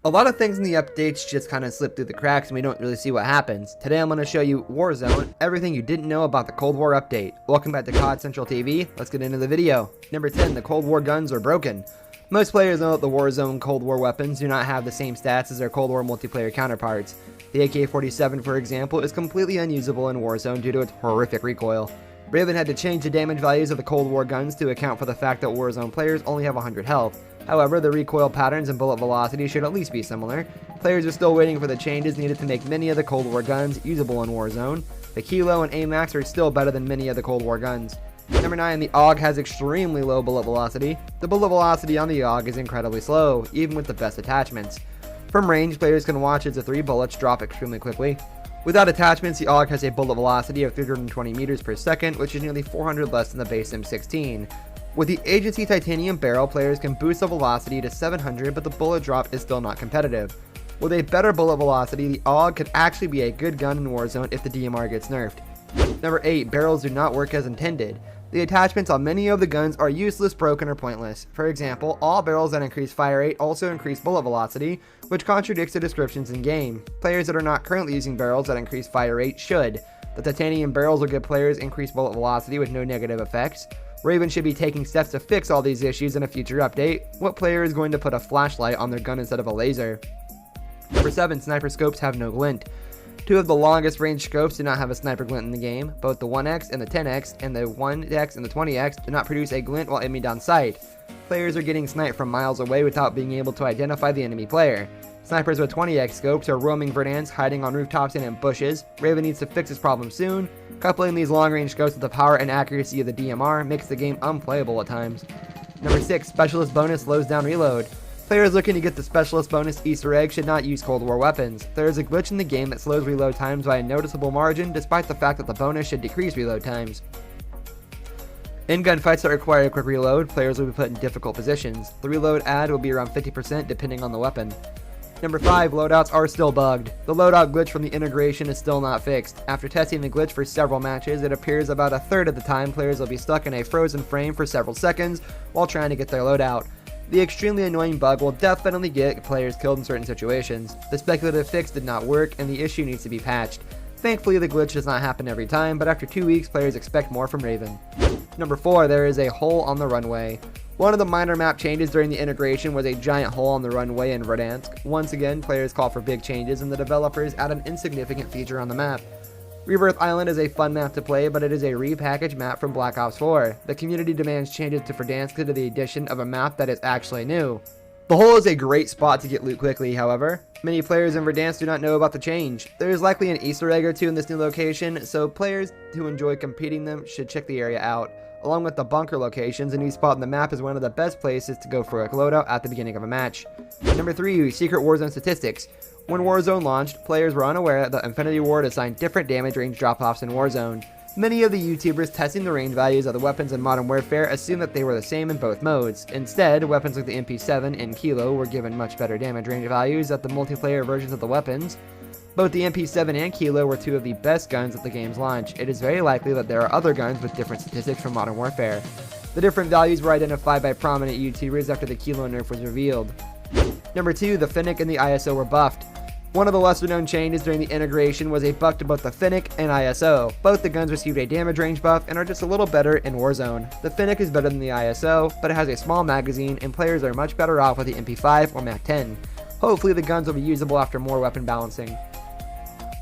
A lot of things in the updates just kind of slip through the cracks and we don't really see what happens. Today I'm going to show you Warzone, everything you didn't know about the Cold War update. Welcome back to COD Central TV, let's get into the video. Number 10, the Cold War guns are broken. Most players know that the Warzone Cold War weapons do not have the same stats as their Cold War multiplayer counterparts. The AK-47, for example, is completely unusable in Warzone due to its horrific recoil. Raven had to change the damage values of the Cold War guns to account for the fact that Warzone players only have 100 health. However, the recoil patterns and bullet velocity should at least be similar. Players are still waiting for the changes needed to make many of the Cold War guns usable in Warzone. The Kilo and AMAX are still better than many of the Cold War guns. Number 9, the AUG has extremely low bullet velocity. The bullet velocity on the AUG is incredibly slow, even with the best attachments. From range, players can watch as the 3 bullets drop extremely quickly. Without attachments, the AUG has a bullet velocity of 320 meters per second, which is nearly 400 less than the base M16. With the Agency Titanium barrel, players can boost the velocity to 700, but the bullet drop is still not competitive. With a better bullet velocity, the AUG could actually be a good gun in Warzone if the DMR gets nerfed. Number 8, barrels do not work as intended. The attachments on many of the guns are useless, broken, or pointless. For example, all barrels that increase fire rate also increase bullet velocity, which contradicts the descriptions in game. Players that are not currently using barrels that increase fire rate should. The titanium barrels will give players increased bullet velocity with no negative effects. Raven should be taking steps to fix all these issues in a future update. What player is going to put a flashlight on their gun instead of a laser? Number 7, sniper scopes have no glint. 2 of the longest range scopes do not have a sniper glint in the game. Both the 1x and the 10x and the 1x and the 20x do not produce a glint while aiming down sight. Players are getting sniped from miles away without being able to identify the enemy player. Snipers with 20x scopes are roaming Verdansk, hiding on rooftops and in bushes. Raven needs to fix this problem soon. Coupling these long-range scopes with the power and accuracy of the DMR makes the game unplayable at times. Number 6, specialist bonus slows down reload. Players looking to get the specialist bonus Easter egg should not use Cold War weapons. There is a glitch in the game that slows reload times by a noticeable margin, despite the fact that the bonus should decrease reload times. In gunfights that require a quick reload, players will be put in difficult positions. The reload add will be around 50% depending on the weapon. Number 5, loadouts are still bugged. The loadout glitch from the integration is still not fixed. After testing the glitch for several matches, it appears about a third of the time players will be stuck in a frozen frame for several seconds while trying to get their loadout. The extremely annoying bug will definitely get players killed in certain situations. The speculative fix did not work and the issue needs to be patched. Thankfully, the glitch does not happen every time, but after 2 weeks, players expect more from Raven. Number 4, there is a hole on the runway. One of the minor map changes during the integration was a giant hole on the runway in Verdansk. Once again, players call for big changes and the developers add an insignificant feature on the map. Rebirth Island is a fun map to play, but it is a repackaged map from Black Ops 4. The community demands changes to Verdansk due to the addition of a map that is actually new. The hole is a great spot to get loot quickly, however. Many players in Verdansk do not know about the change. There is likely an Easter egg or two in this new location, so players who enjoy competing them should check the area out. Along with the bunker locations, a new spot on the map is one of the best places to go for a loadout at the beginning of a match. Number 3, secret Warzone statistics. When Warzone launched, players were unaware that the Infinity Ward assigned different damage range drop-offs in Warzone. Many of the YouTubers testing the range values of the weapons in Modern Warfare assumed that they were the same in both modes. Instead, weapons like the MP7 and Kilo were given much better damage range values at the multiplayer versions of the weapons. Both the MP7 and Kilo were 2 of the best guns at the game's launch. It is very likely that there are other guns with different statistics from Modern Warfare. The different values were identified by prominent YouTubers after the Kilo nerf was revealed. Number 2, the Fennec and the ISO were buffed. One of the lesser known changes during the integration was a buff to both the Fennec and ISO. Both the guns received a damage range buff and are just a little better in Warzone. The Fennec is better than the ISO, but it has a small magazine and players are much better off with the MP5 or MAC-10. Hopefully the guns will be usable after more weapon balancing.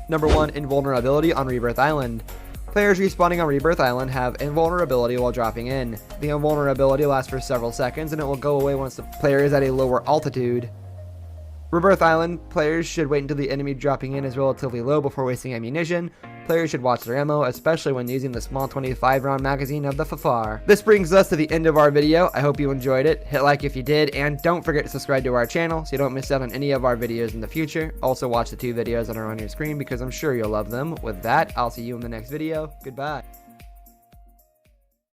Number 1, invulnerability on Rebirth Island. Players respawning on Rebirth Island have invulnerability while dropping in. The invulnerability lasts for several seconds and it will go away once the player is at a lower altitude. Rebirth Island, players should wait until the enemy dropping in is relatively low before wasting ammunition. Players should watch their ammo, especially when using the small 25 round magazine of the FFAR. This brings us to the end of our video. I hope you enjoyed it. Hit like if you did, and don't forget to subscribe to our channel so you don't miss out on any of our videos in the future. Also watch the 2 videos that are on your screen because I'm sure you'll love them. With that, I'll see you in the next video. Goodbye.